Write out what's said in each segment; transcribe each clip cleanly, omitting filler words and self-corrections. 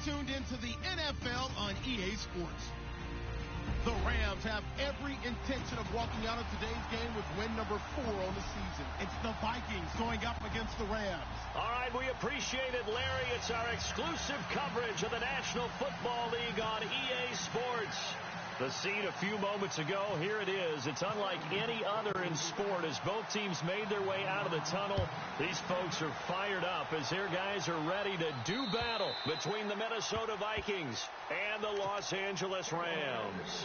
tuned into the NFL on EA Sports. The Rams have every intention of walking out of today's game with win number 4 on the season. It's the Vikings going up against the Rams. All right, we appreciate it, Larry. It's our exclusive coverage of the National Football League on EA Sports. The scene a few moments ago, here it is. It's unlike any other in sport as both teams made their way out of the tunnel. These folks are fired up as their guys are ready to do battle between the Minnesota Vikings and the Los Angeles Rams.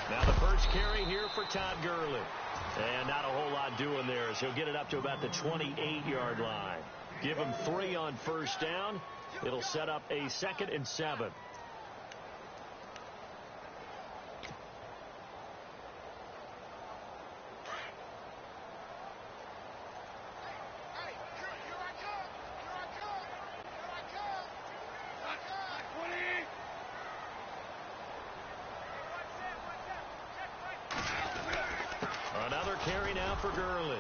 Now the first carry here for Todd Gurley. And not a whole lot doing there as he'll get it up to about the 28-yard line. Give him 3 on first down. It'll set up a 2nd and 7. Another carry now for Gurley.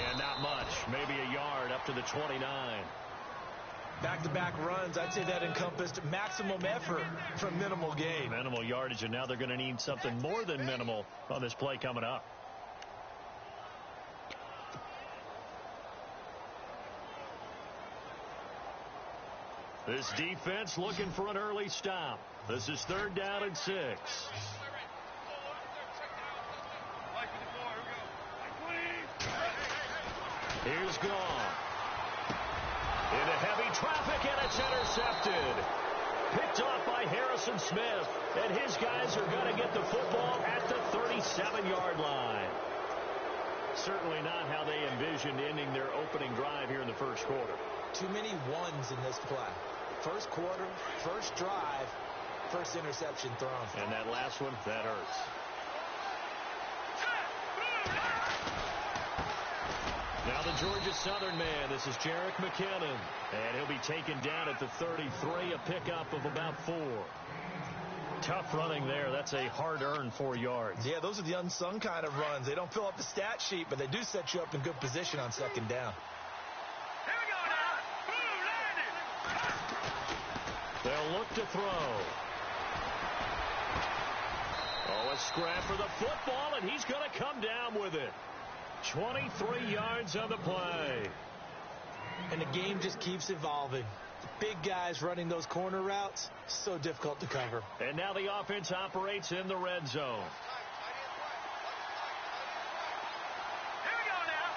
And not much. Maybe a yard up to the 29. Back-to-back runs, I'd say that encompassed maximum effort from minimal gain. Minimal yardage, and now they're going to need something more than minimal on this play coming up. This defense looking for an early stop. This is 3rd down and 6. Here's Gone. Into heavy traffic, and it's intercepted. Picked off by Harrison Smith. And his guys are going to get the football at the 37-yard line. Certainly not how they envisioned ending their opening drive here in the first quarter. Too many ones in this play. First quarter, first drive, first interception thrown. And that last one, that hurts. Now the Georgia Southern man, this is Jerick McKinnon. And he'll be taken down at the 33, a pickup of about 4. Tough running there. That's a hard-earned 4 yards. Yeah, those are the unsung kind of runs. They don't fill up the stat sheet, but they do set you up in good position on 2nd down. Here we go now. They'll look to throw. Oh, a scrap for the football, and he's going to come down with it. 23 yards on the play. And the game just keeps evolving. The big guys running those corner routes, so difficult to cover. And now the offense operates in the red zone. Here we go now.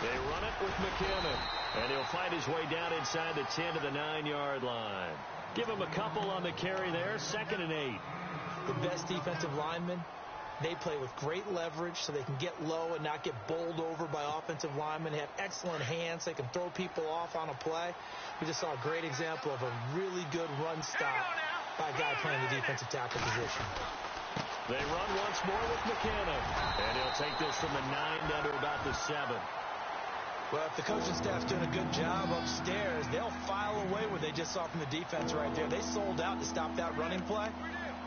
They run it with McKinnon. And he'll find his way down inside the 10 to the 9-yard line. Give him a couple on the carry there. 2nd and 8. The best defensive linemen, they play with great leverage so they can get low and not get bowled over by offensive linemen. They have excellent hands. They can throw people off on a play. We just saw a great example of a really good run stop by a guy playing the defensive tackle position. They run once more with McKinnon. And he'll take this from the 9 down to about the 7. Well, if the coaching staff's doing a good job upstairs, they'll file away what they just saw from the defense right there. They sold out to stop that running play.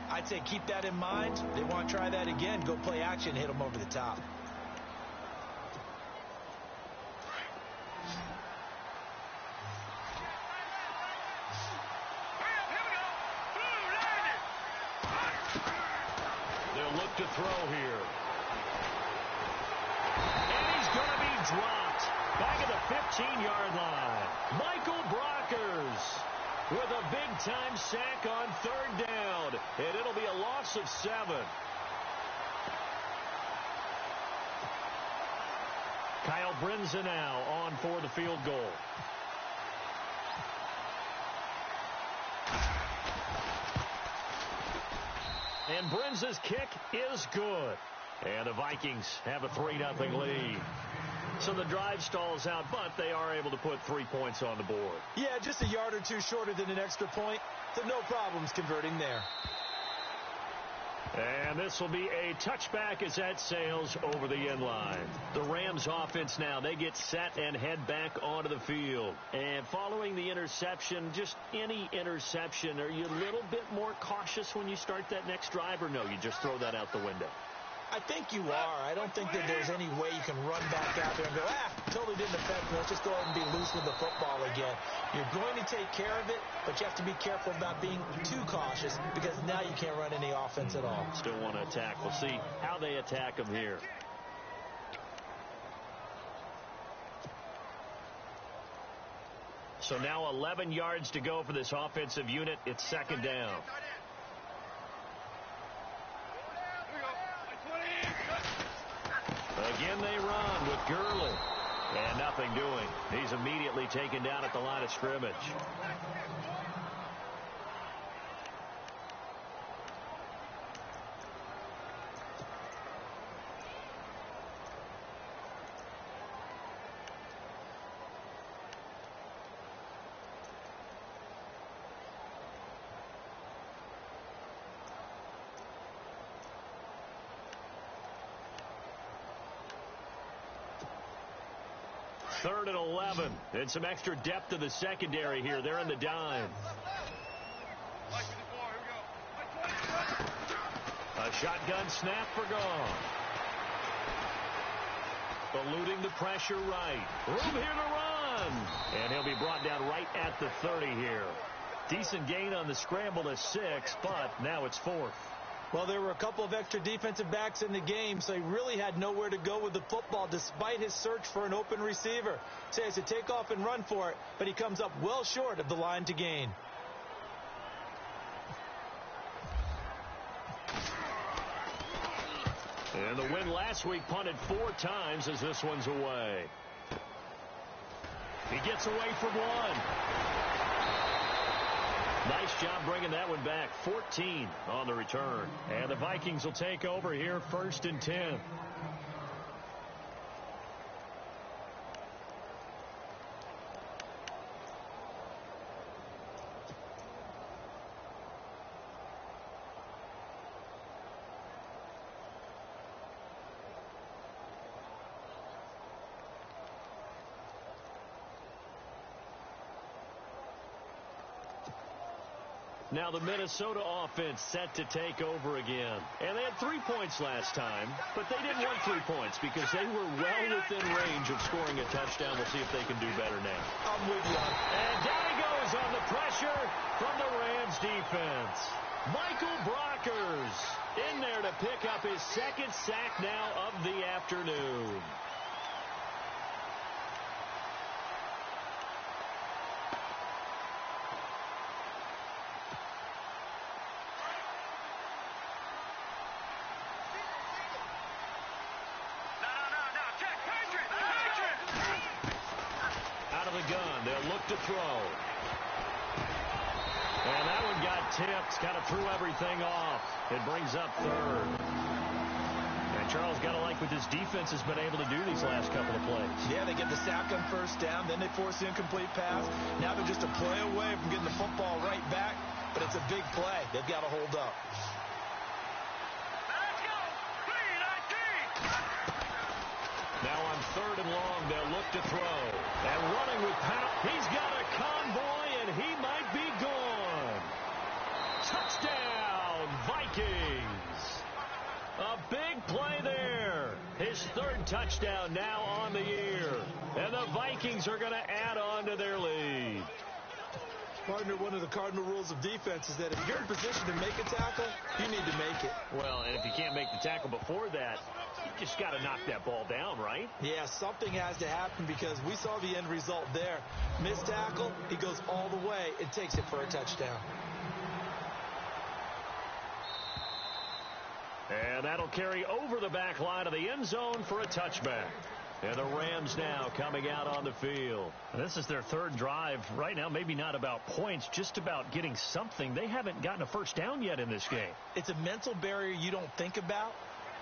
I'd say keep that in mind. They want to try that again. Go play action and hit them over the top. They'll look to throw here. And he's going to be dropped back at the 15-yard line. Michael Brockers with a big-time sack on 3rd down. And it'll be a loss of 7. Kyle Brinza now on for the field goal. And Brinza's kick is good. And the Vikings have a 3-0 lead. So the drive stalls out, but they are able to put 3 points on the board. Yeah, just a yard or two shorter than an extra point, so no problems converting there. And this will be a touchback as that sails over the end line. The Rams offense now, they get set and head back onto the field. And following the interception, just any interception, are you a little bit more cautious when you start that next drive, or no, you just throw that out the window? I think you are. I don't think that there's any way you can run back out there and go, totally didn't affect me. Let's just go ahead and be loose with the football again. You're going to take care of it, but you have to be careful about being too cautious because now you can't run any offense at all. Still want to attack. We'll see how they attack them here. So now 11 yards to go for this offensive unit. It's second down. Again, they run with Gurley. And nothing doing. He's immediately taken down at the line of scrimmage. Third and 11, and some extra depth to the secondary here. They're in the dime. A shotgun snap for Gone. Eluding the pressure right. Room here to run. And he'll be brought down right at the 30 here. Decent gain on the scramble to 6, but now it's 4th. Well, there were a couple of extra defensive backs in the game, so he really had nowhere to go with the football despite his search for an open receiver. So he has to take off and run for it, but he comes up well short of the line to gain. And the win last week punted 4 times as this one's away. He gets away from one. Nice job bringing that one back. 14 on the return. And the Vikings will take over here, 1st and 10. Now the Minnesota offense set to take over again. And they had 3 points last time, but they didn't want 3 points because they were well within range of scoring a touchdown. We'll see if they can do better now. I'm with you. And down he goes on the pressure from the Rams defense. Michael Brockers in there to pick up his 2nd sack now of the afternoon. To throw. And that one got tipped, kind of threw everything off. It brings up 3rd. And Charles, got to like what this defense has been able to do these last couple of plays. Yeah, they get the sack on 1st down, then they force the incomplete pass. Now they're just a play away from getting the football right back, but it's a big play. They've got to hold up. Now on 3rd and long, they'll look to throw. And running with power. He's got a convoy, and he might be gone. Touchdown, Vikings. A big play there. His 3rd touchdown now on the year. And the Vikings are going to add on to their lead. Partner, one of the cardinal rules of defense is that if you're in position to make a tackle, you need to make it. Well, and if you can't make the tackle before that, you just got to knock that ball down, right? Yeah, something has to happen because we saw the end result there. Missed tackle, he goes all the way and takes it for a touchdown. And that'll carry over the back line of the end zone for a touchback. And the Rams now coming out on the field. This is their 3rd drive. Right now, maybe not about points, just about getting something. They haven't gotten a 1st down yet in this game. It's a mental barrier you don't think about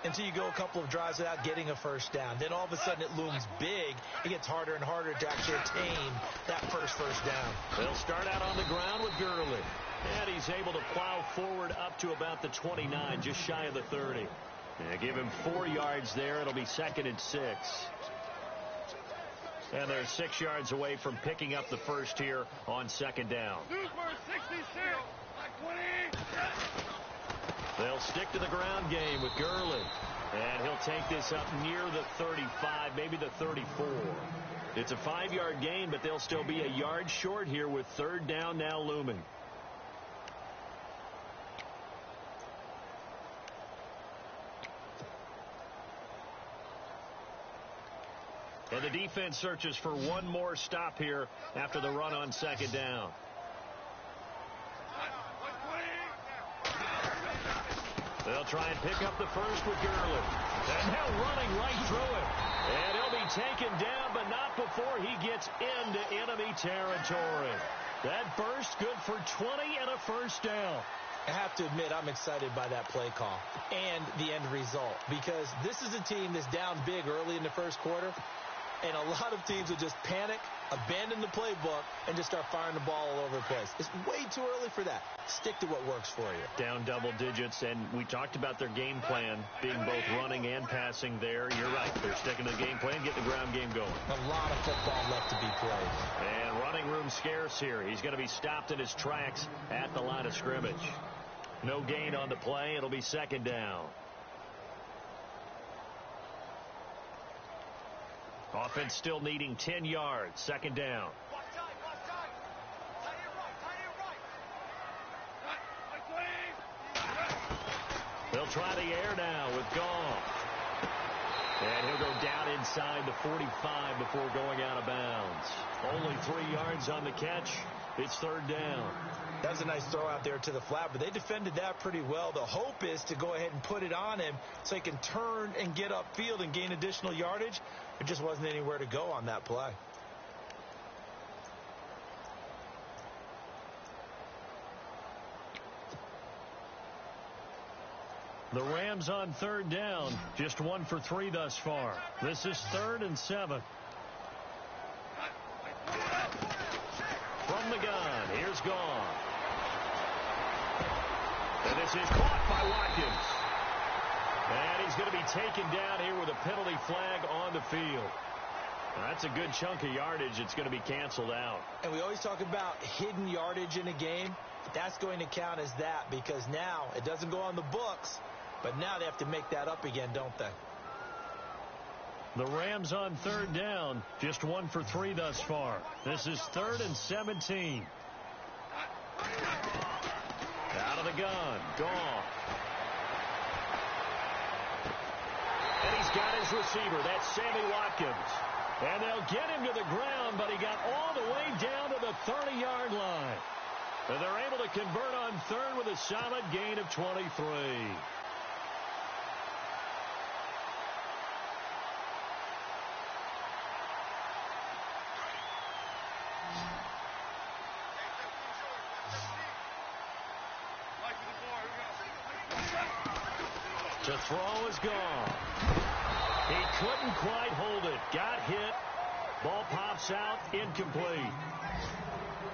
until you go a couple of drives without getting a 1st down. Then all of a sudden it looms big. It gets harder and harder to actually attain that first down. They'll start out on the ground with Gurley. And he's able to plow forward up to about the 29, just shy of the 30. And give him 4 yards there. It'll be 2nd and 6. And they're 6 yards away from picking up the first here on 2nd down. They'll stick to the ground game with Gurley. And he'll take this up near the 35, maybe the 34. It's a 5-yard gain, but they'll still be a yard short here with 3rd down now looming. And the defense searches for one more stop here after the run on 2nd down. They'll try and pick up the first with Gurley. And now running right through it. And he'll be taken down, but not before he gets into enemy territory. That burst good for 20 and a first down. I have to admit, I'm excited by that play call and the end result, because this is a team that's down big early in the first quarter, and a lot of teams will just panic, abandon the playbook, and just start firing the ball all over the place. It's way too early for that. Stick to what works for you. Down double digits, and we talked about their game plan being both running and passing there. You're right. They're sticking to the game plan, getting the ground game going. A lot of football left to be played. And running room scarce here. He's going to be stopped in his tracks at the line of scrimmage. No gain on the play. It'll be 2nd down. Offense still needing 10 yards. 2nd down. They'll try the air now with Goff. And he'll go down inside the 45 before going out of bounds. Only 3 yards on the catch. It's 3rd down. That was a nice throw out there to the flat, but they defended that pretty well. The hope is to go ahead and put it on him so he can turn and get upfield and gain additional yardage. There just wasn't anywhere to go on that play. The Rams on 3rd down, just 1 for 3 thus far. This is 3rd and 7. From the gun, here's Goff. And this is caught by Watkins. And he's going to be taken down here with a penalty flag on the field. That's a good chunk of yardage. It's going to be canceled out. And we always talk about hidden yardage in a game. That's going to count as that, because now it doesn't go on the books, but now they have to make that up again, don't they? The Rams on 3rd down, just 1 for 3 thus far. This is 3rd and 17. Out of the gun, Goff. And he's got his receiver. That's Sammy Watkins. And they'll get him to the ground, but he got all the way down to the 30-yard line. And they're able to convert on 3rd with a solid gain of 23. The throw is gone. He couldn't quite hold it. Got hit. Ball pops out. Incomplete.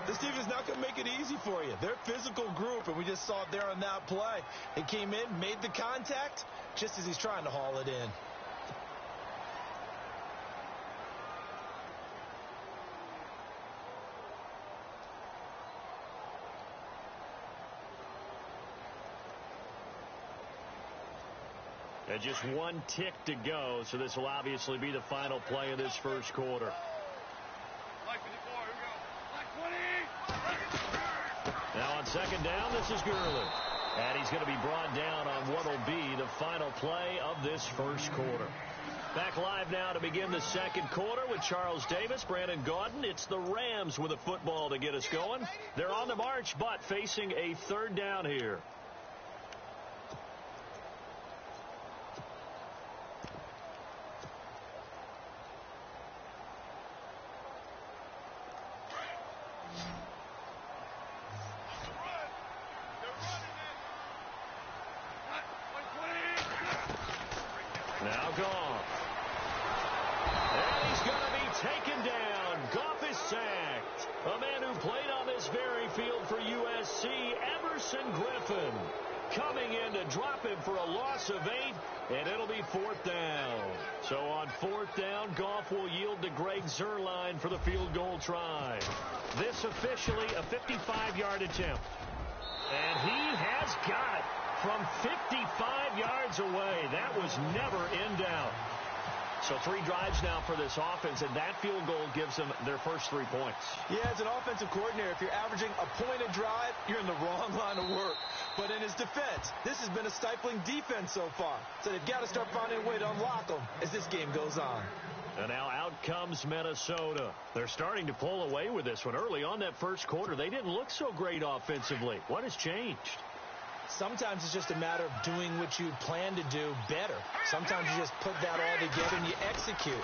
This team is not going to make it easy for you. They're a physical group, and we just saw it there on that play. They came in, made the contact, just as he's trying to haul it in. And just 1 tick to go, so this will obviously be the final play of this first quarter. Now on 2nd down, this is Gurley. And he's going to be brought down on what will be the final play of this first quarter. Back live now to begin the 2nd quarter with Charles Davis, Brandon Gaudin. It's the Rams with a football to get us going. They're on the march, but facing a 3rd down here. Now Goff. And he's going to be taken down. Goff is sacked. A man who played on this very field for USC, Emerson Griffin, coming in to drop him for a loss of 8, and it'll be 4th down. So on 4th down, Goff will yield to Greg Zuerlein for the field goal try. This officially a 55-yard attempt. And he has got it from 55 yards away. That was never in doubt. So 3 drives now for this offense, and that field goal gives them their first 3 points. Yeah, as an offensive coordinator, if you're averaging a point a drive, you're in the wrong line of work. But in his defense, this has been a stifling defense so far. So they've got to start finding a way to unlock them as this game goes on. And now out comes Minnesota. They're starting to pull away with this one. Early on that first quarter, they didn't look so great offensively. What has changed? Sometimes it's just a matter of doing what you plan to do better. Sometimes you just put that all together and you execute.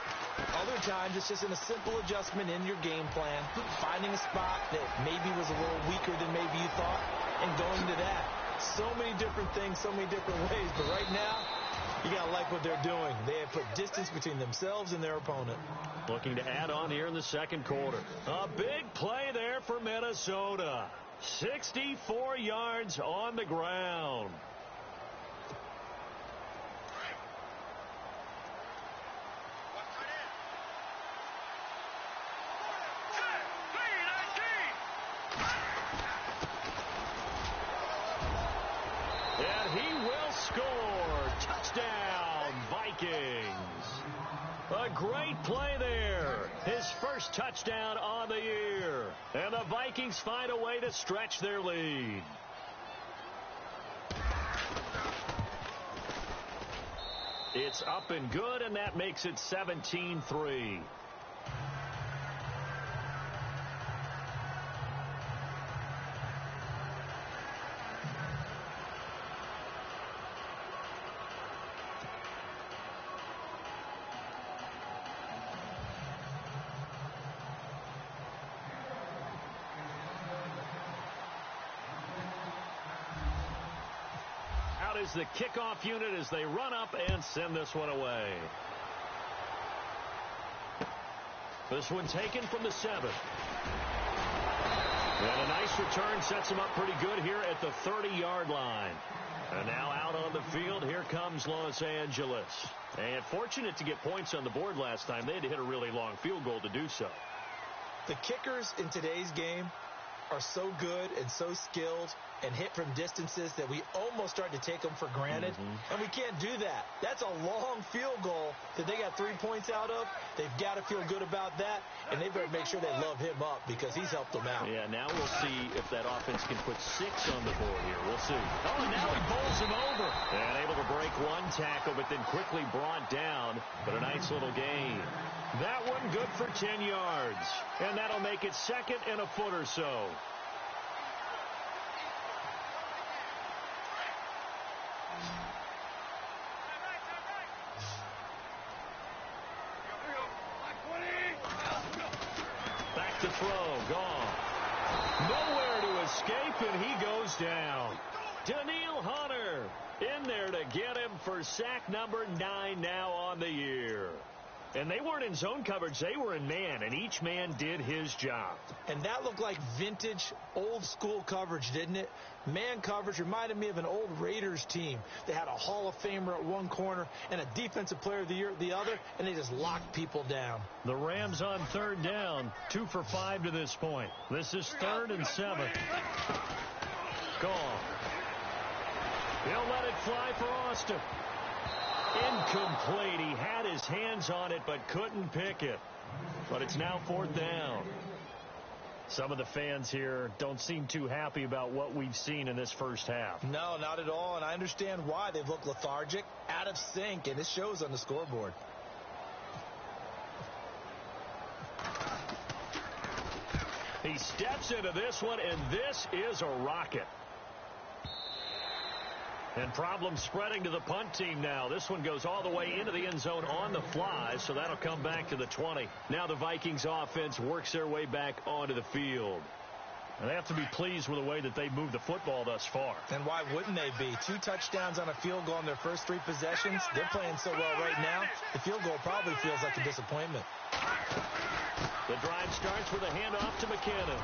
Other times it's just in a simple adjustment in your game plan, finding a spot that maybe was a little weaker than maybe you thought, and going to that. So many different things, so many different ways. But right now, you got to like what they're doing. They have put distance between themselves and their opponent. Looking to add on here in the second quarter. A big play there for Minnesota. 64 yards on the ground. And he will score. Touchdown, Vikings. A great play there. His first touchdown on the year. And the Vikings find a way to stretch their lead. It's up and good, and that makes it 17-3. Is the kickoff unit as they run up and send this one away. This one taken from the 7. And a nice return sets them up pretty good here at the 30-yard line. And now out on the field, here comes Los Angeles. And fortunate to get points on the board last time. They had to hit a really long field goal to do so. The kickers in today's game are so good and so skilled and hit from distances that we almost start to take them for granted. And we can't do that. That's a long field goal that they got 3 points out of. They've got to feel good about that, and they better make sure they love him up because he's helped them out. Yeah, now we'll see if that offense can put 6 on the board here. We'll see. Oh, and now he bowls him over. And able to break one tackle, but then quickly brought down. But a nice little gain. That one good for 10 yards. And that'll make it 2nd and a foot or so. Back to throw. Gone. Nowhere to escape, and he goes down. Daniil Hunter in there to get him for sack number 9 now on the year. And they weren't in zone coverage. They were in man, and each man did his job. And that looked like vintage, old-school coverage, didn't it? Man coverage reminded me of an old Raiders team. They had a Hall of Famer at one corner and a Defensive Player of the Year at the other, and they just locked people down. The Rams on 3rd down, 2 for 5 to this point. This is 3rd and 7. Gone. He'll let it fly for Austin. Incomplete. He had his hands on it but couldn't pick it. But it's now 4th down. Some of the fans here don't seem too happy about what we've seen in this first half. No, not at all, and I understand why. They've looked lethargic, out of sync, and it shows on the scoreboard. He steps into this one, and this is a rocket. And problems spreading to the punt team now. This one goes all the way into the end zone on the fly, so that'll come back to the 20. Now the Vikings offense works their way back onto the field. And they have to be pleased with the way that they moved the football thus far. And why wouldn't they be? 2 touchdowns on a field goal in their first 3 possessions. They're playing so well right now, the field goal probably feels like a disappointment. The drive starts with a handoff to McKinnon.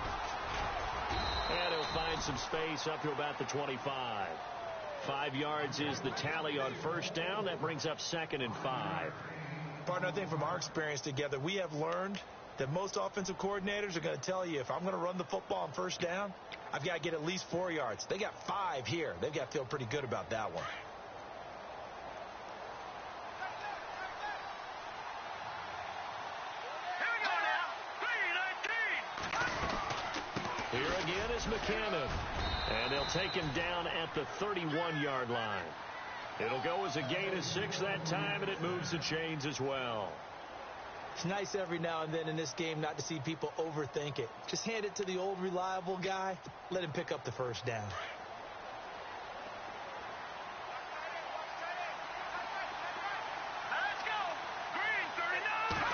And he'll find some space up to about the 25. 5 yards is the tally on first down. That brings up 2nd and 5. Partner, I think from our experience together, we have learned that most offensive coordinators are going to tell you, if I'm going to run the football on first down, I've got to get at least 4 yards. They got 5 here. They've got to feel pretty good about that one. Here again is McKinnon. And they'll take him down at the 31-yard line. It'll go as a gain of 6 that time, and it moves the chains as well. It's nice every now and then in this game not to see people overthink it. Just hand it to the old reliable guy. Let him pick up the first down. Let's go. Green, 39.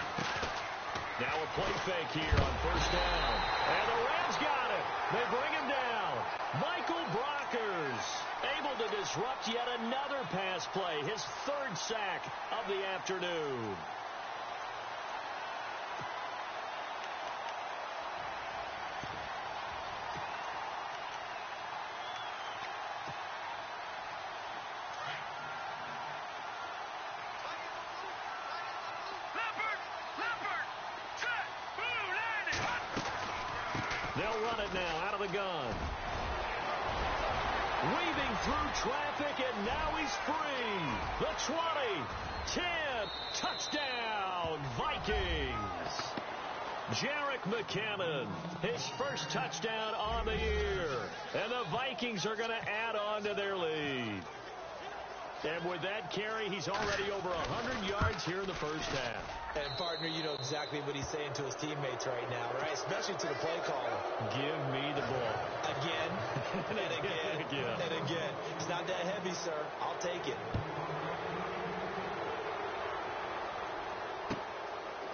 Now a play fake here on first down. And the Rams got it. They bring him down. Michael Brockers able to disrupt yet another pass play. His 3rd sack of the afternoon. They'll run it now out of the gun. Weaving through traffic, and now he's free. The 20, 10, touchdown, Vikings. Jerick McKinnon, his first touchdown on the year. And the Vikings are going to add on to their lead. And with that carry, he's already over 100 yards here in the first half. And, partner, you know exactly what he's saying to his teammates right now, right? Especially to the play caller. Give me the ball. Again, and again, and again. It's not that heavy, sir. I'll take it.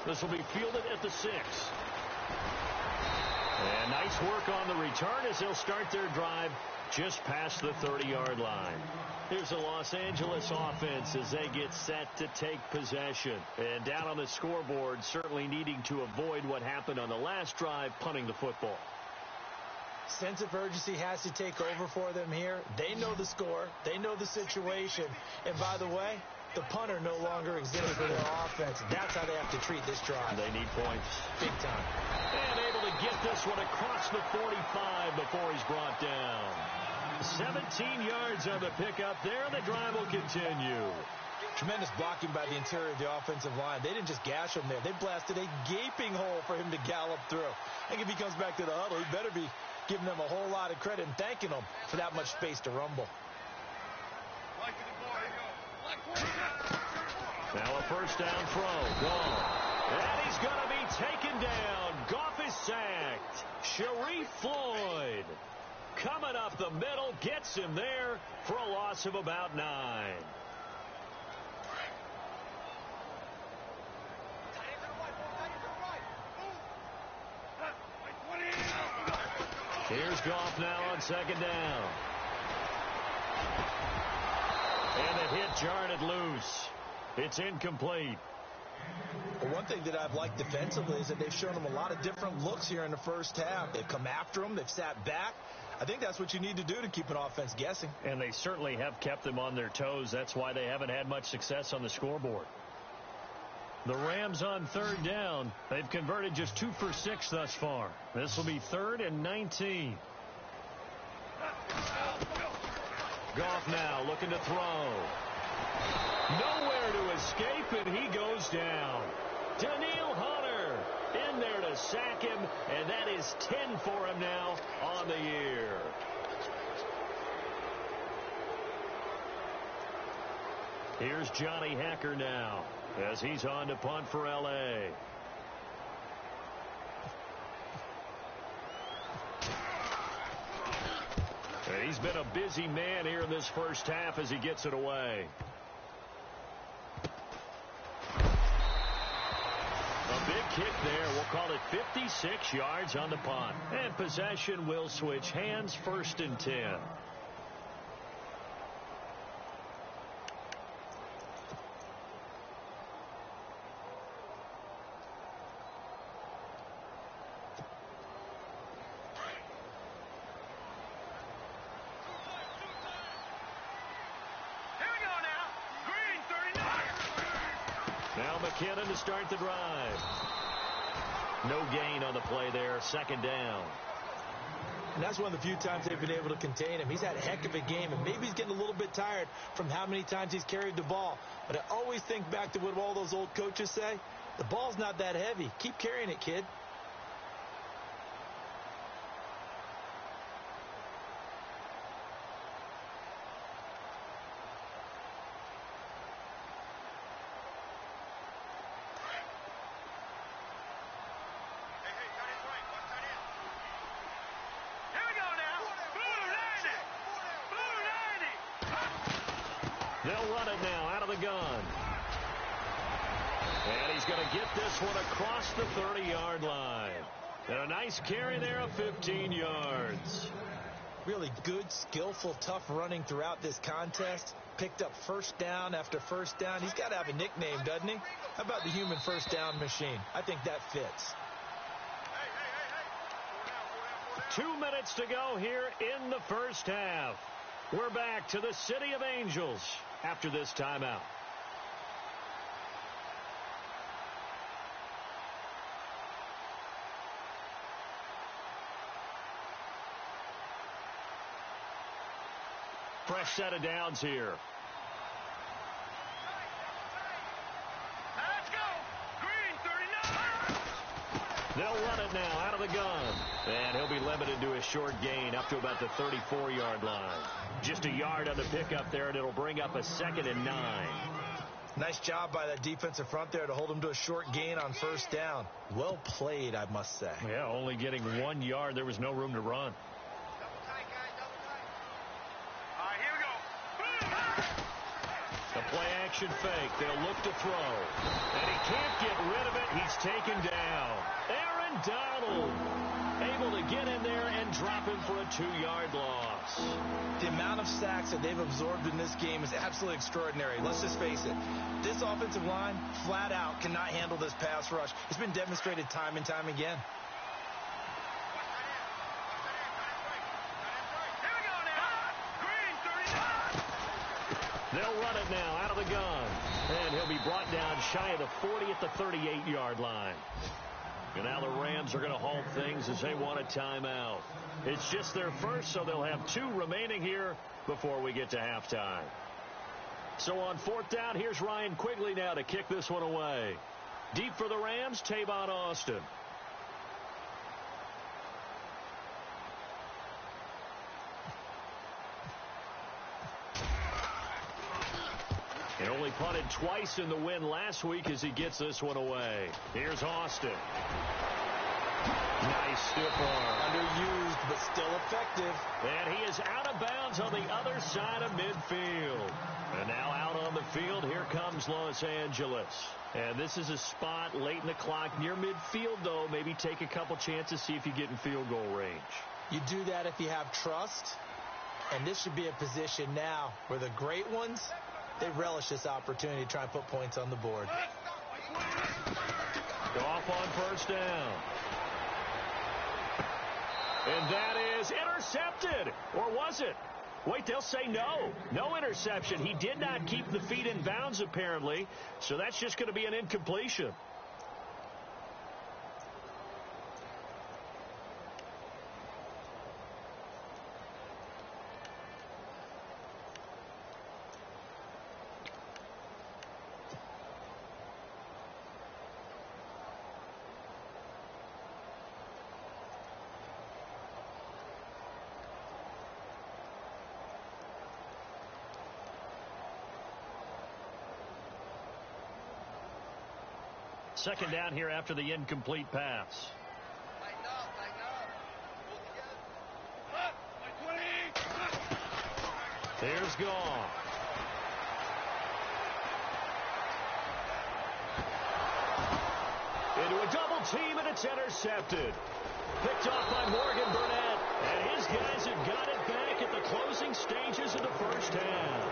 This will be fielded at the 6. And nice work on the return as they'll start their drive just past the 30-yard line. Here's the Los Angeles offense as they get set to take possession. And down on the scoreboard, certainly needing to avoid what happened on the last drive, punting the football. Sense of urgency has to take over for them here. They know the score. They know the situation. And by the way, the punter no longer exists for their offense. That's how they have to treat this drive. They need points. Big time. And able to get this one across the 45 before he's brought down. 17 yards on the pickup there. The drive will continue. Tremendous blocking by the interior of the offensive line. They didn't just gash him there. They blasted a gaping hole for him to gallop through. I think if he comes back to the huddle, he better be giving them a whole lot of credit and thanking them for that much space to rumble. Now a first down throw. Gone. And he's going to be taken down. Goff is sacked. Sharif Floyd coming up the middle, gets him there for a loss of about 9. Here's Goff now on second down. And the hit jarred it loose. It's incomplete. Well, one thing that I've liked defensively is that they've shown them a lot of different looks here in the first half. They've come after them. They've sat back. I think that's what you need to do to keep an offense guessing. And they certainly have kept them on their toes. That's why they haven't had much success on the scoreboard. The Rams on third down. They've converted just 2 for 6 thus far. This will be 3rd and 19. Goff now looking to throw. Nowhere to escape, and he goes down. Daniil Hunter in there to sack him, and that is 10 for him now on the year. Here's Johnny Hacker now as he's on to punt for L.A. And he's been a busy man here in this first half as he gets it away. A big kick there. We'll call it 56 yards on the punt. And possession will switch hands, 1st and 10. Now McKinnon to start the drive. No gain on the play there. 2nd down. And that's one of the few times they've been able to contain him. He's had a heck of a game, and maybe he's getting a little bit tired from how many times he's carried the ball. But I always think back to what all those old coaches say. The ball's not that heavy. Keep carrying it, kid. They'll run it now out of the gun. And he's going to get this one across the 30-yard line. And a nice carry there of 15 yards. Really good, skillful, tough running throughout this contest. Picked up 1st down after 1st down. He's got to have a nickname, doesn't he? How about the human 1st down machine? I think that fits. 2 minutes to go here in the 1st half. We're back to the City of Angels after this timeout. Fresh set of downs here. Let's go. Green 39. They'll run it now out of the gun. And he'll be limited to a short gain up to about the 34-yard line. Just a yard on the pickup there, and it'll bring up a 2nd and 9. Nice job by that defensive front there to hold him to a short gain on 1st down. Well played, I must say. Yeah, only getting 1 yard. There was no room to run. All right, here we go. The play-action fake. They'll look to throw. And he can't get rid of it. He's taken down. Aaron Donald able to get in there and drop him for a 2-yard loss. The amount of sacks that they've absorbed in this game is absolutely extraordinary. Let's just face it. This offensive line, flat out, cannot handle this pass rush. It's been demonstrated time and time again. Here we go now. Green 39. They'll run it now out of the gun. And he'll be brought down shy of the 40 at the 38-yard line. And now the Rams are going to halt things as they want a timeout. It's just their first, so they'll have 2 remaining here before we get to halftime. So on 4th down, here's Ryan Quigley now to kick this one away. Deep for the Rams, Tavon Austin. He only punted twice in the win last week as he gets this one away. Here's Austin. Nice stiff arm. Underused, but still effective. And he is out of bounds on the other side of midfield. And now out on the field, here comes Los Angeles. And this is a spot late in the clock near midfield, though. Maybe take a couple chances, see if you get in field goal range. You do that if you have trust. And this should be a position now where the great ones, they relish this opportunity to try and put points on the board. Off on 1st down. And that is intercepted. Or was it? Wait, they'll say no. No interception. He did not keep the feet in bounds, apparently. So that's just going to be an incompletion. Second down here after the incomplete pass. There's Goff. Into a a double team, and it's intercepted. Picked off by Morgan Burnett. And his guys have got it back at the closing stages of the first half.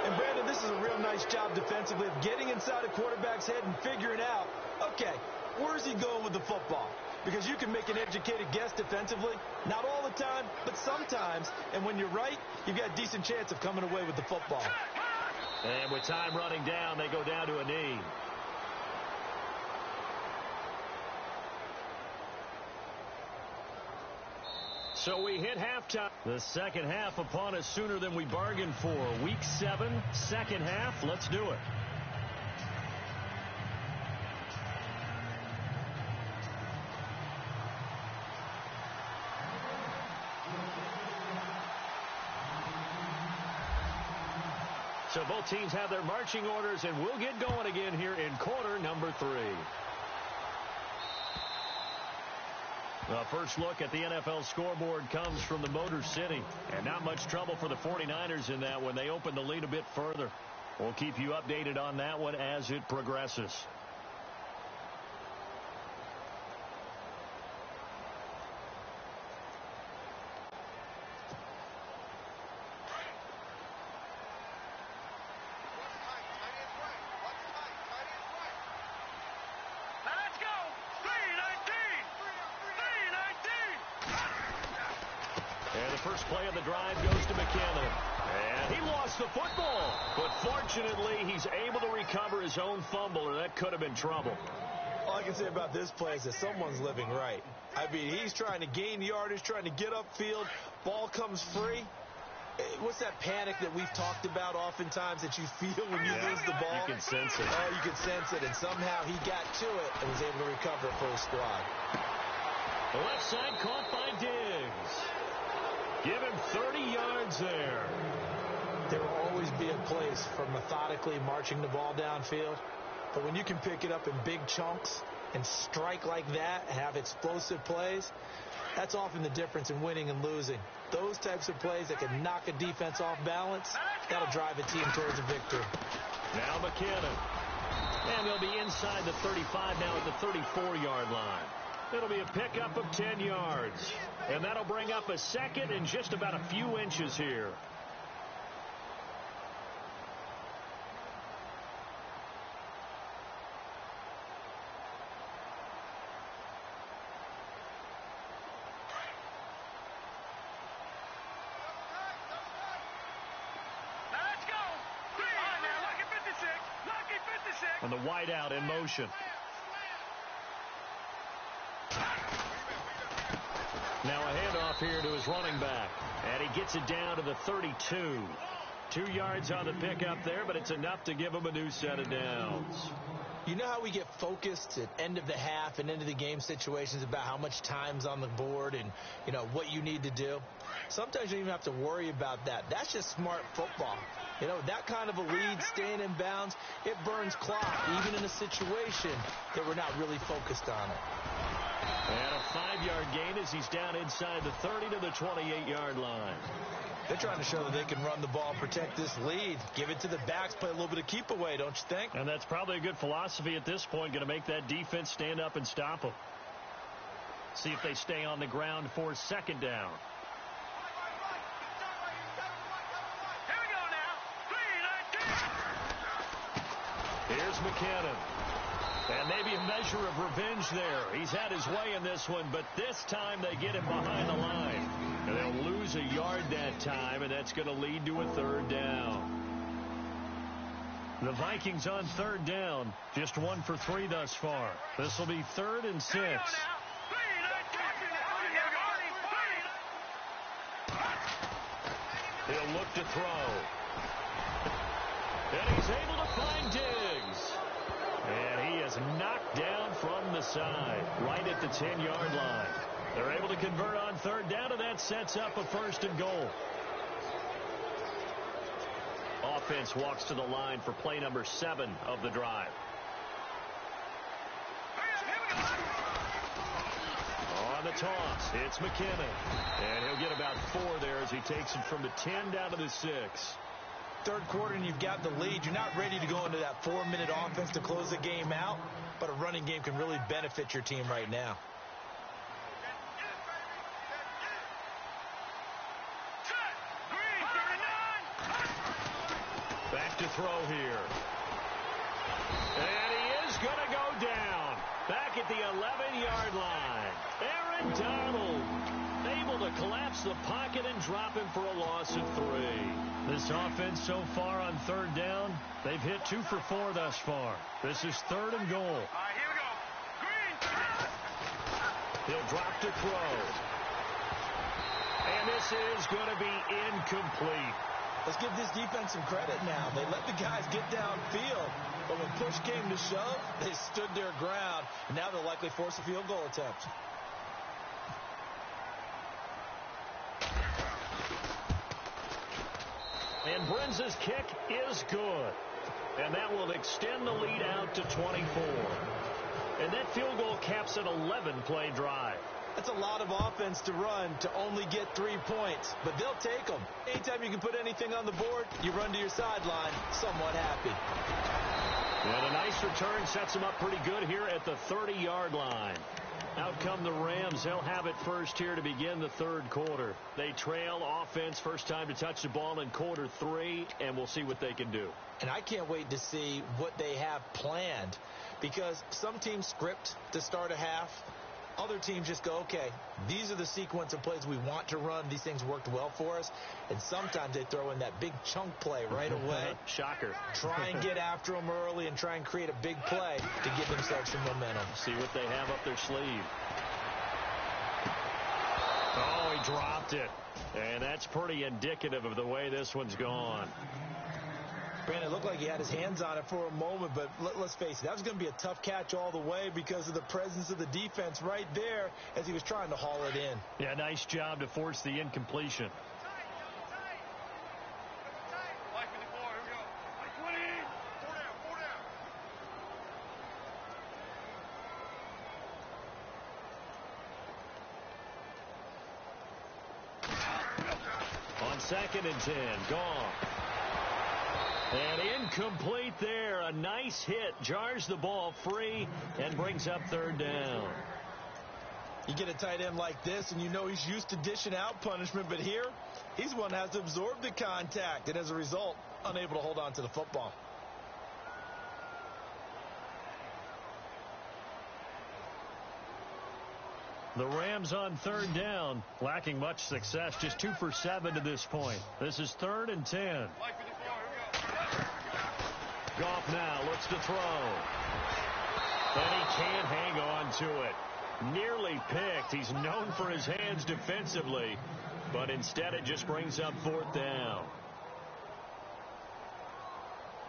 And Brandon, this is a real nice job defensively of getting inside a quarterback's head and figuring out, okay, where's he going with the football? Because you can make an educated guess defensively. Not all the time, but sometimes. And when you're right, you've got a decent chance of coming away with the football. And with time running down, they go down to a knee. So we hit halftime. The second half upon us sooner than we bargained for. Week 7, second half. Let's do it. So both teams have their marching orders, and we'll get going again here in quarter number 3. The first look at the NFL scoreboard comes from the Motor City. And not much trouble for the 49ers in that when they open the lead a bit further. We'll keep you updated on that one as it progresses. First play of the drive goes to McKinnon. And he lost the football. But fortunately, he's able to recover his own fumble, or that could have been trouble. All I can say about this play is that someone's living right. I mean, he's trying to gain yardage, trying to get upfield. Ball comes free. What's that panic that we've talked about oftentimes that you feel when you lose the ball? You can sense it. Oh, you can sense it. And somehow he got to it and was able to recover it for his squad. The left side caught by Diggs. Give him 30 yards there. There will always be a place for methodically marching the ball downfield. But when you can pick it up in big chunks and strike like that, have explosive plays, that's often the difference in winning and losing. Those types of plays that can knock a defense off balance, that'll drive a team towards a victory. Now McKinnon. And they'll be inside the 35 now at the 34-yard line. It'll be a pickup of 10 yards. And that'll bring up a second and just about a few inches here. Let's go. On there, lucky 56. Lucky 56. And the wideout in motion. Now a handoff here to his running back. And he gets it down to the 32. 2 yards on the pickup there, but it's enough to give him a new set of downs. You know how we get focused at end of the half and end of the game situations about how much time's on the board and, you know, what you need to do? Sometimes you don't even have to worry about that. That's just smart football. You know, that kind of a lead, staying in bounds, it burns clock, even in a situation that we're not really focused on it. And a 5-yard gain as he's down inside the 30 to the 28-yard line. They're trying to show that they can run the ball and protect this lead. Give it to the backs, play a little bit of keep away, don't you think? And that's probably a good philosophy at this point, going to make that defense stand up and stop them. See if they stay on the ground for second down. Here we go now. 3-19. Here's McKinnon. And maybe a measure of revenge there. He's had his way in this one, but this time they get him behind the line. And they'll lose a yard that time, and that's going to lead to a third down. The Vikings on third down, just 1 for 3 thus far. This will be 3rd and 6. He'll look to throw. And he's able to find Diggs. And he is knocked down from the side, right at the 10-yard line. They're able to convert on third down, and that sets up a 1st and goal. Offense walks to the line for play number 7 of the drive. On the toss, it's McKinnon. And he'll get about 4 there as he takes it from the 10 down to the 6. third quarter and you've got the lead. You're not ready to go into that 4-minute offense to close the game out, but a running game can really benefit your team right now. Back to throw here. And he is going to go down. Back at the 11-yard line. Aaron Donald able to collapse the pocket and drop him for a loss of 3. This offense so far on third down, they've hit 2 for 4 thus far. This is 3rd and goal. All right, here we go. Green. He'll drop to throw. And this is going to be incomplete. Let's give this defense some credit now. They let the guys get downfield, but when push came to shove, they stood their ground, and now they'll likely force a field goal attempt. And Brenza's kick is good. And that will extend the lead out to 24. And that field goal caps an 11-play drive. That's a lot of offense to run to only get 3 points, but they'll take them. Anytime you can put anything on the board, you run to your sideline somewhat happy. And a nice return sets them up pretty good here at the 30-yard line. Out come the Rams. They'll have it first here to begin the third quarter. They trail offense, first time to touch the ball in quarter 3, and we'll see what they can do. And I can't wait to see what they have planned, because some teams script to start a half. Other teams just go, okay, these are the sequence of plays we want to run. These things worked well for us. And sometimes they throw in that big chunk play right away. Shocker. Try and get after them early and try and create a big play to give themselves some momentum. See what they have up their sleeve. Oh, he dropped it. And that's pretty indicative of the way this one's gone. Brandon, it looked like he had his hands on it for a moment, but let's face it, that was going to be a tough catch all the way because of the presence of the defense right there as he was trying to haul it in. Yeah, nice job to force the incompletion. On 2nd and 10, gone. And incomplete there. A nice hit. Jars the ball free and brings up 3rd down. You get a tight end like this, and you know he's used to dishing out punishment, but here, he's one that has to absorb the contact, and as a result, unable to hold on to the football. The Rams on 3rd down, lacking much success, just 2 for 7 to this point. This is 3rd and 10. Goff now looks to throw. And he can't hang on to it. Nearly picked. He's known for his hands defensively, but instead it just brings up 4th down.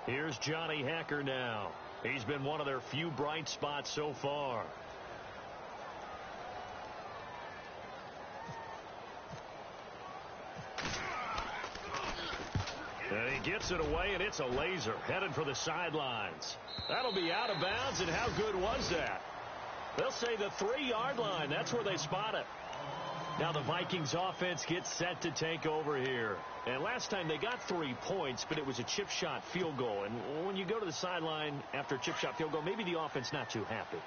Here's Johnny Hacker now. He's been one of their few bright spots so far. And he gets it away, and it's a laser headed for the sidelines. That'll be out of bounds, and how good was that? They'll say the 3-yard line. That's where they spot it. Now the Vikings offense gets set to take over here. And last time they got 3 points, but it was a chip shot field goal. And when you go to the sideline after a chip shot field goal, maybe the offense not too happy.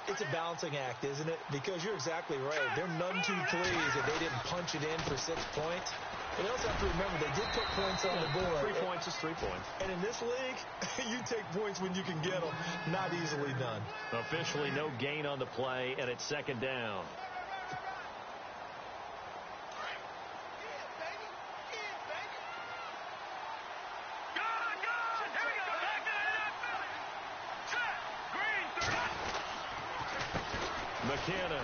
It's a balancing act, isn't it? Because you're exactly right. They're none too pleased that they didn't punch it in for 6 points. But they also have to remember they did put points on the board. 3 points is 3 points. And in this league, you take points when you can get them. Not easily done. Officially no gain on the play, and it's 2nd down. McKinnon.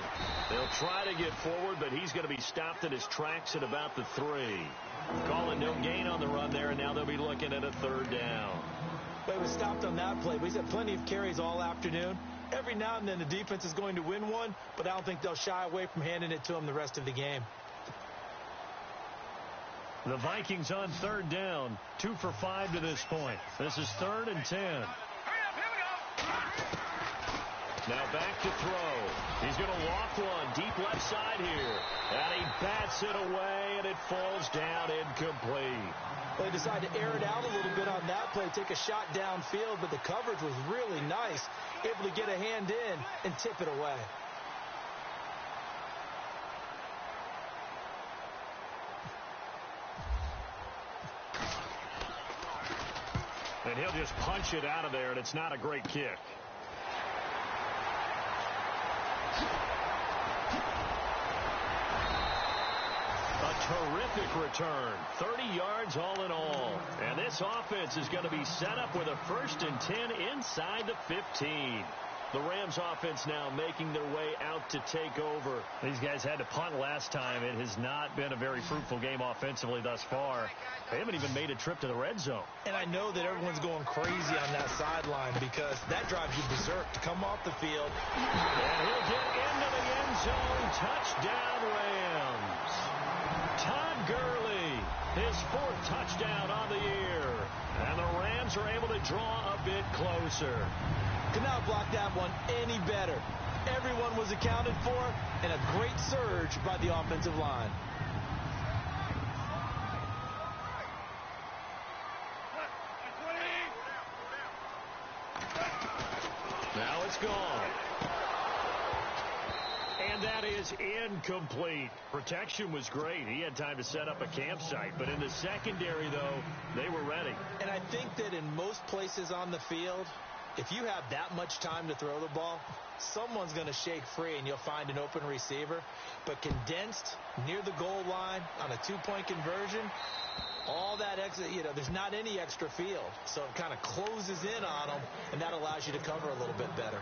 They'll try to get forward, but he's going to be stopped in his tracks at about the 3. Calling no gain on the run there, and now they'll be looking at a 3rd down. Well, he was stopped on that play, but he's had plenty of carries all afternoon. Every now and then the defense is going to win one, but I don't think they'll shy away from handing it to him the rest of the game. The Vikings on 3rd down, 2 for 5 to this point. This is 3rd and 10. Now back to throw. He's going to walk one deep left side here. And he bats it away, and it falls down incomplete. They decided to air it out a little bit on that play, take a shot downfield, but the coverage was really nice, able to get a hand in and tip it away. And he'll just punch it out of there, and it's not a great kick. A terrific return. 30 yards all in all. And this offense is going to be set up with a 1st and 10 inside the 15. The Rams offense now making their way out to take over. These guys had to punt last time. It has not been a very fruitful game offensively thus far. They haven't even made a trip to the red zone. And I know that everyone's going crazy on that sideline because that drives you berserk to come off the field. And he'll get into the end zone. Touchdown, Rams. Todd Gurley, his 4th touchdown on the year. And the Rams are able to draw a bit closer. Could not block that one any better. Everyone was accounted for, and a great surge by the offensive line. Now it's gone. And that is incomplete. Protection was great. He had time to set up a campsite. But in the secondary, though, they were ready. And I think that in most places on the field, if you have that much time to throw the ball, someone's going to shake free and you'll find an open receiver. But condensed near the goal line on a 2-point conversion, all that extra, there's not any extra field. So it kind of closes in on them, and that allows you to cover a little bit better.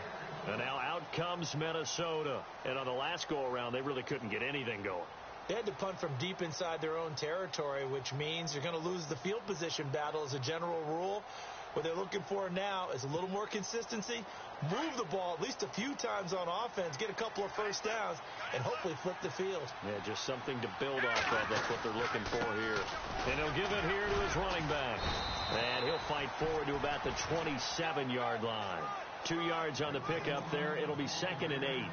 And now out comes Minnesota. And on the last go-around, they really couldn't get anything going. They had to punt from deep inside their own territory, which means you're going to lose the field position battle as a general rule. What they're looking for now is a little more consistency, move the ball at least a few times on offense, get a couple of first downs, and hopefully flip the field. Yeah, just something to build off of. That's what they're looking for here. And he'll give it here to his running back. And he'll fight forward to about the 27-yard line. 2 yards on the pickup there. It'll be 2nd and 8.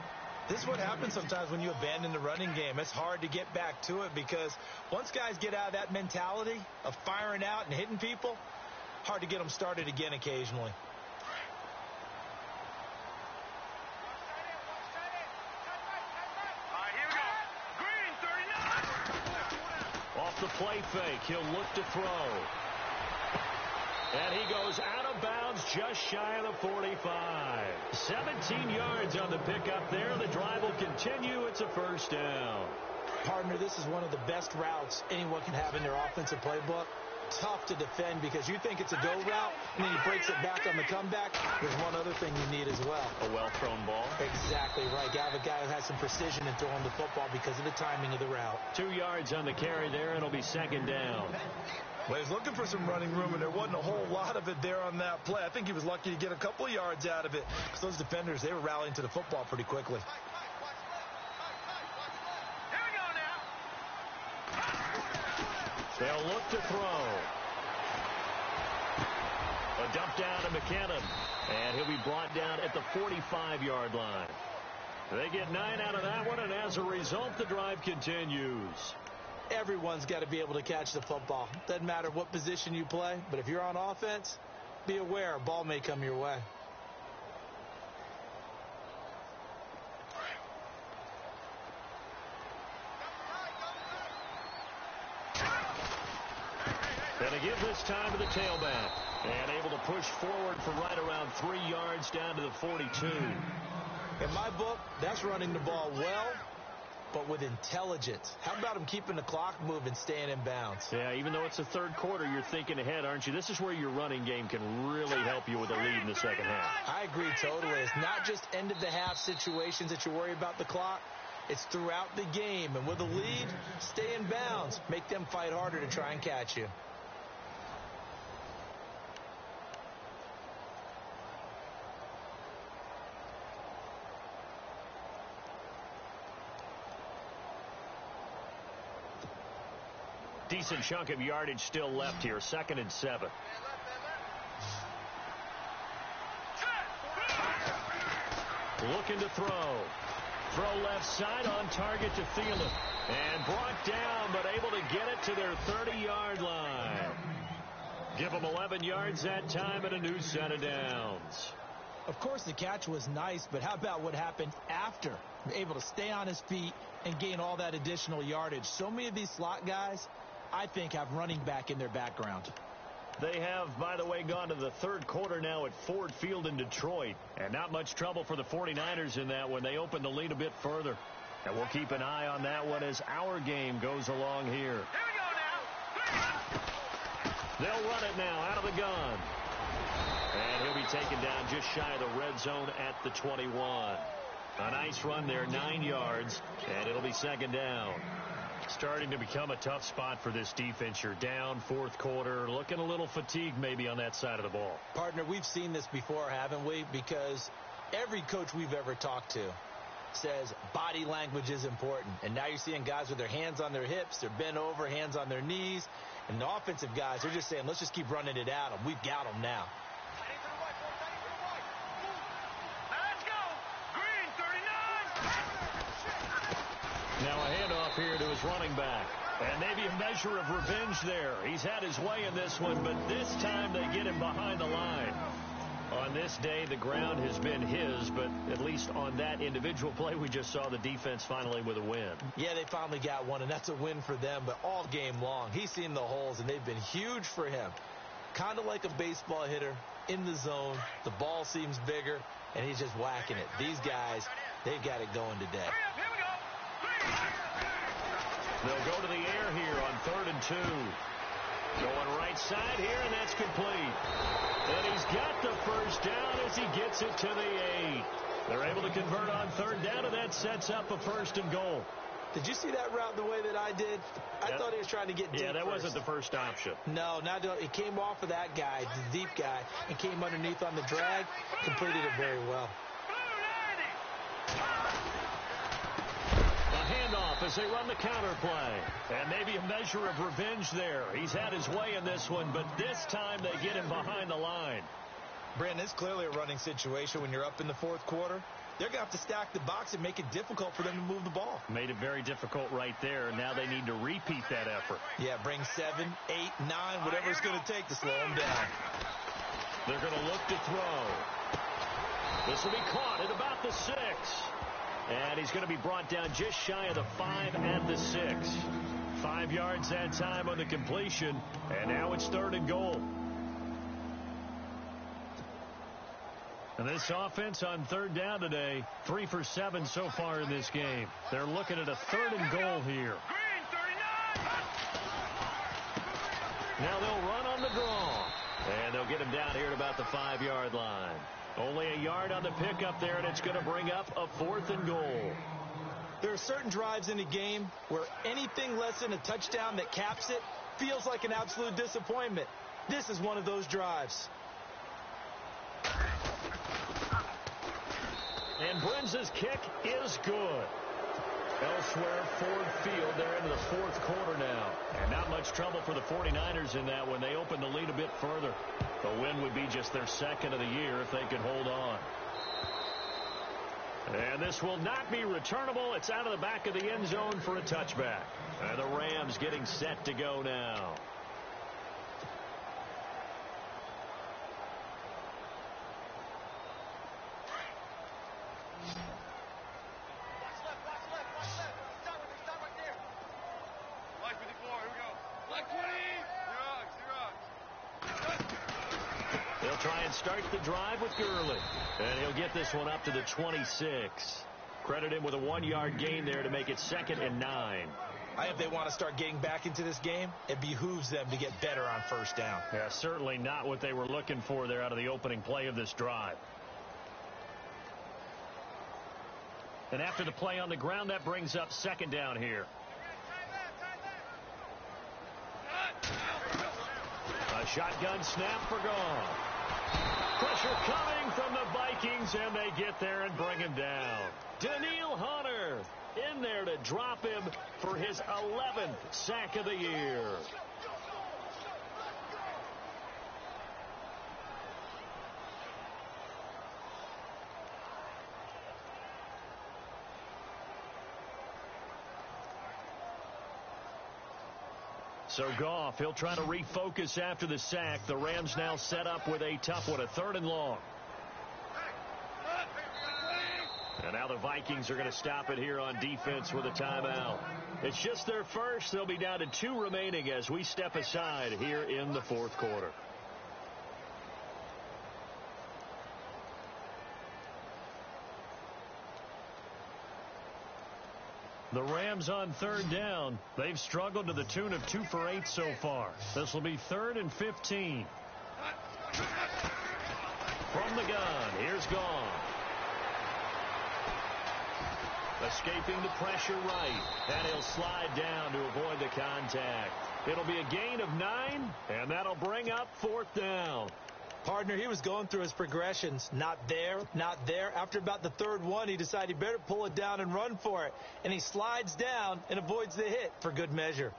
This is what happens sometimes when you abandon the running game. It's hard to get back to it because once guys get out of that mentality of firing out and hitting people, hard to get them started again occasionally. Here we go. Green, 39. Off the play fake, he'll look to throw. And he goes out of bounds just shy of the 45. 17 yards on the pickup there. The drive will continue. It's a 1st down. Partner, this is one of the best routes anyone can have in their offensive playbook. Tough to defend because you think it's a go route, and then he breaks it back on the comeback. There's one other thing you need as well. A well-thrown ball. Exactly right. You have a guy who has some precision in throwing the football because of the timing of the route. 2 yards on the carry there. It'll be 2nd down. Well, he's looking for some running room, and there wasn't a whole lot of it there on that play. I think he was lucky to get a couple of yards out of it because those defenders, they were rallying to the football pretty quickly. They'll look to throw. A dump down to McKinnon. And he'll be brought down at the 45-yard line. They get 9 out of that one, and as a result, the drive continues. Everyone's got to be able to catch the football. Doesn't matter what position you play, but if you're on offense, be aware a ball may come your way. Gonna give this time to the tailback. And able to push forward for right around 3 yards down to the 42. In my book, that's running the ball well, but with intelligence. How about him keeping the clock moving, staying in bounds? Yeah, even though it's the 3rd quarter, you're thinking ahead, aren't you? This is where your running game can really help you with a lead in the 2nd half. I agree totally. It's not just end-of-the-half situations that you worry about the clock. It's throughout the game. And with a lead, stay in bounds. Make them fight harder to try and catch you. Decent chunk of yardage still left here. 2nd and 7. Looking to throw. Throw left side on target to Thielen. And brought down, but able to get it to their 30-yard line. Give them 11 yards that time and a new set of downs. Of course, the catch was nice, but how about what happened after? Able to stay on his feet and gain all that additional yardage. So many of these slot guys, I think, have running back in their background. They have, by the way, gone to the third quarter now at Ford Field in Detroit. And not much trouble for the 49ers in that when they open the lead a bit further. And we'll keep an eye on that one as our game goes along here. Here we go now. They'll run it now out of the gun. And he'll be taken down just shy of the red zone at the 21. A nice run there, 9 yards, and it'll be second down. Starting to become a tough spot for this defense. You're down fourth quarter, looking a little fatigued maybe on that side of the ball. Partner, we've seen this before, haven't we? Because every coach we've ever talked to says body language is important. And now you're seeing guys with their hands on their hips, they're bent over, hands on their knees. And the offensive guys, they're just saying, let's just keep running it at them. We've got them now. Let's go. Green 39. Now a handoff here to his running back. And maybe a measure of revenge there. He's had his way in this one, but this time they get him behind the line. On this day, the ground has been his, but at least on that individual play, we just saw the defense finally with a win. Yeah, they finally got one, and that's a win for them, but all game long, he's seen the holes, and they've been huge for him. Kind of like a baseball hitter in the zone. The ball seems bigger, and he's just whacking it. These guys, they've got it going today. Here we go. They'll go to the air here on 3rd and 2. Going right side here, and that's complete. And he's got the first down as he gets it to the 8. They're able to convert on 3rd down, and that sets up a 1st and goal. Did you see that route the way that I did? I thought he was trying to get deep. Yeah, that first. wasn't the first option. No, he came off of that guy, the deep guy, and came underneath on the drag, completed it very well. Handoff as they run the counter play. And maybe a measure of revenge there. He's had his way in this one, but this time they get him behind the line. Brandon, it's clearly a running situation when you're up in the fourth quarter. They're going to have to stack the box and make it difficult for them to move the ball. Made it very difficult right there. Now they need to repeat that effort. Yeah, bring 7, 8, 9, whatever it's going to take to slow them down. They're going to look to throw. This will be caught at about the 6. And he's going to be brought down just shy of the 5 at the 6. 5 yards that time on the completion. And now it's 3rd and goal. And this offense on 3rd down today, 3 for 7 so far in this game. They're looking at a 3rd and goal here. Green 39. Now they'll run on the draw. And they'll get him down here at about the 5-yard line. Only a yard on the pickup there, and it's going to bring up a 4th and goal. There are certain drives in a game where anything less than a touchdown that caps it feels like an absolute disappointment. This is one of those drives. And Brenza's kick is good. Elsewhere, Ford Field, they're into the fourth quarter now. And not much trouble for the 49ers in that when they open the lead a bit further. The win would be just their 2nd of the year if they could hold on. And this will not be returnable. It's out of the back of the end zone for a touchback. And the Rams getting set to go now. They'll try and start the drive with Gurley. And he'll get this one up to the 26. Credit him with a 1-yard gain there to make it 2nd and 9. If they want to start getting back into this game, it behooves them to get better on 1st down. Yeah, certainly not what they were looking for there out of the opening play of this drive. And after the play on the ground, that brings up 2nd down here. A shotgun snap for Gone. Pressure coming from the Vikings, and they get there and bring him down. Daniil Hunter in there to drop him for his 11th sack of the year. So Goff, he'll try to refocus after the sack. The Rams now set up with a tough one, a 3rd and long. And now the Vikings are going to stop it here on defense with a timeout. It's just their first. They'll be down to 2 remaining as we step aside here in the 4th quarter. The Rams on 3rd down. They've struggled to the tune of 2 for 8 so far. This will be 3rd and 15. From the gun, here's Goff. Escaping the pressure right. And he'll slide down to avoid the contact. It'll be a gain of 9, and that'll bring up 4th down. Partner, he was going through his progressions. Not there, not there. After about the 3rd one, he decided he better pull it down and run for it. And he slides down and avoids the hit for good measure.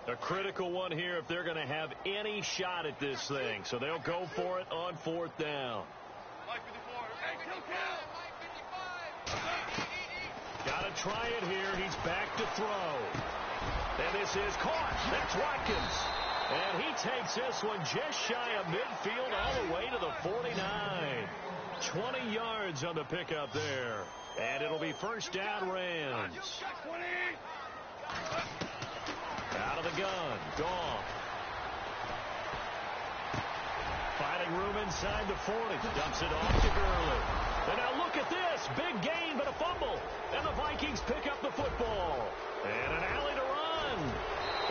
A critical one here if they're going to have any shot at this thing. So they'll go for it on 4th down. Got to try it here. He's back to throw. And this is caught. That's Watkins. And he takes this one just shy of midfield all the way to the 49. 20 yards on the pickup there. And it'll be 1st down Rams. Out of the gun. Goff. Finding room inside the 40. Dumps it off to Gurley. And now look at this. Big gain, but a fumble. And the Vikings pick up the football. And an alley to run.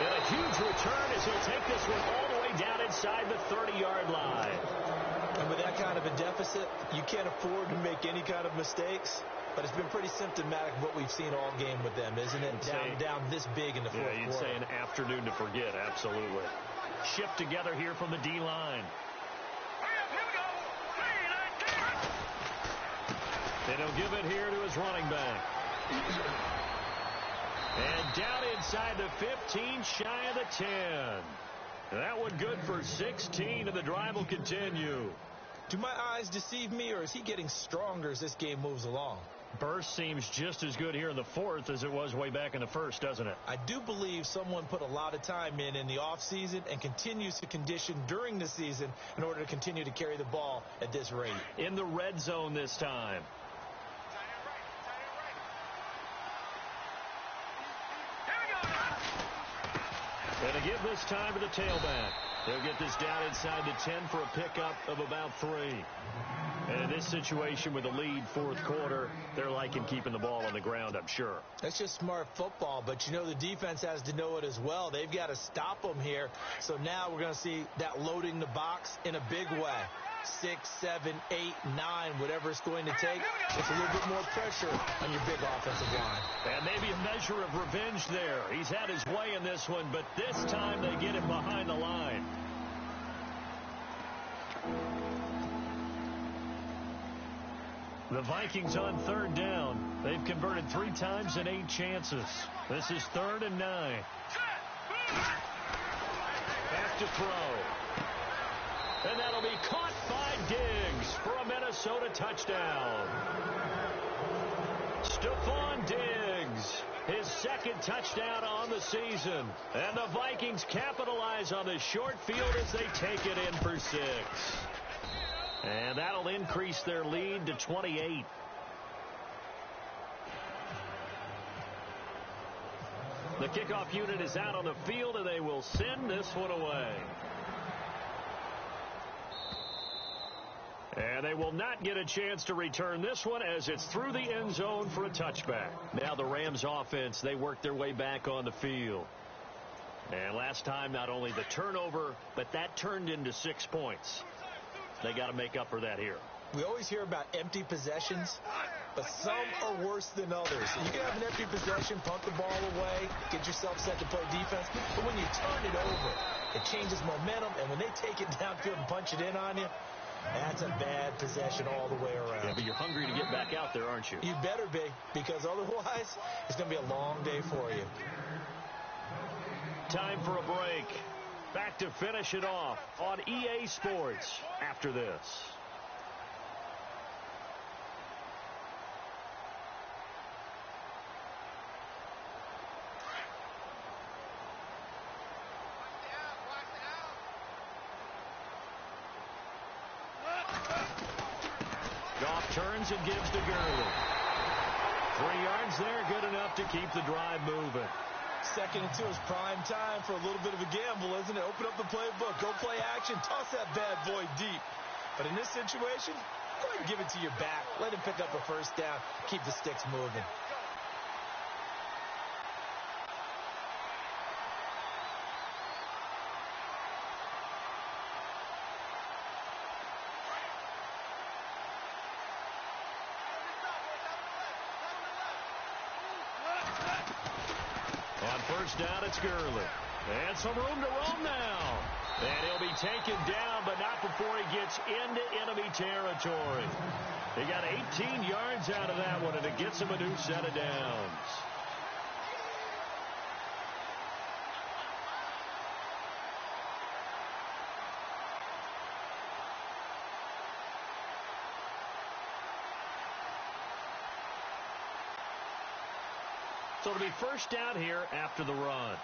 And a huge return as he'll take this one all the way down inside the 30-yard line. And with that kind of a deficit, you can't afford to make any kind of mistakes. But it's been pretty symptomatic of what we've seen all game with them, isn't it? Down this big in the 4th quarter. Yeah, you'd say an afternoon to forget, absolutely. Shift together here from the D-line. And he'll give it here to his running back. And down inside the 15, shy of the 10. That one good for 16, and the drive will continue. Do my eyes deceive me, or is he getting stronger as this game moves along? Burst seems just as good here in the 4th as it was way back in the 1st, doesn't it? I do believe someone put a lot of time in the offseason and continues to condition during the season in order to continue to carry the ball at this rate. In the red zone this time. And to give this time to the tailback. They'll get this down inside the 10 for a pickup of about 3. And in this situation with the lead 4th quarter, they're liking keeping the ball on the ground, I'm sure. That's just smart football, but you know the defense has to know it as well. They've got to stop them here. So now we're going to see that loading the box in a big way. 6, 7, 8, 9, whatever it's going to take. It's a little bit more pressure on your big offensive line. And maybe a measure of revenge there. He's had his way in this one, but this time they get him behind the line. The Vikings on 3rd down. They've converted 3 times in 8 chances. This is 3rd and 9. Back to throw. And that'll be caught by Diggs for a Minnesota touchdown. Stephon Diggs, his 2nd touchdown on the season. And the Vikings capitalize on the short field as they take it in for 6. And that'll increase their lead to 28. The kickoff unit is out on the field, and they will send this one away. And they will not get a chance to return this one as it's through the end zone for a touchback. Now the Rams offense, they work their way back on the field. And last time, not only the turnover, but that turned into 6 points. They got to make up for that here. We always hear about empty possessions, but some are worse than others. You can have an empty possession, punt the ball away, get yourself set to play defense, but when you turn it over, it changes momentum, and when they take it downfield and punch it in on you, that's a bad possession all the way around. Yeah, but you're hungry to get back out there, aren't you? You better be, because otherwise, it's going to be a long day for you. Time for a break. Back to finish it off on EA Sports after this. Turns and gives to Gurley. 3 yards there, good enough to keep the drive moving. 2nd and 2 is prime time for a little bit of a gamble, isn't it? Open up the playbook. Go play action. Toss that bad boy deep. But in this situation, go ahead and give it to your back. Let him pick up a first down. Keep the sticks moving. On first down, it's Gurley. And some room to roam now. And he'll be taken down, but not before he gets into enemy territory. He got 18 yards out of that one, and it gets him a new set of downs. So it'll be first down here after the run.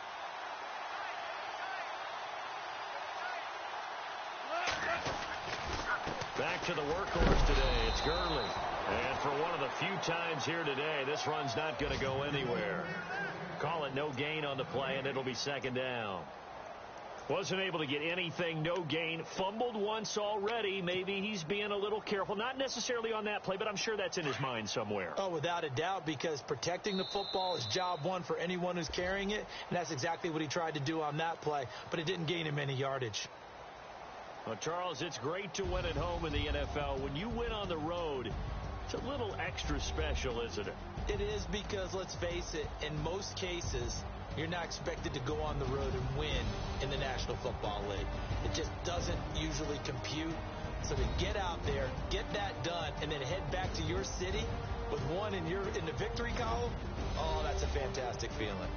Back to the workhorse today. It's Gurley. And for one of the few times here today, this run's not going to go anywhere. Call it no gain on the play, and it'll be 2nd down. Wasn't able to get anything, no gain. Fumbled once already. Maybe he's being a little careful. Not necessarily on that play, but I'm sure that's in his mind somewhere. Oh, without a doubt, because protecting the football is job one for anyone who's carrying it, and that's exactly what he tried to do on that play, but it didn't gain him any yardage. Well, Charles, it's great to win at home in the NFL. When you win on the road, it's a little extra special, isn't it? It is because, let's face it, in most cases, you're not expected to go on the road and win in the National Football League. It just doesn't usually compute. So to get out there, get that done, and then head back to your city with one in the victory column, oh, that's a fantastic feeling.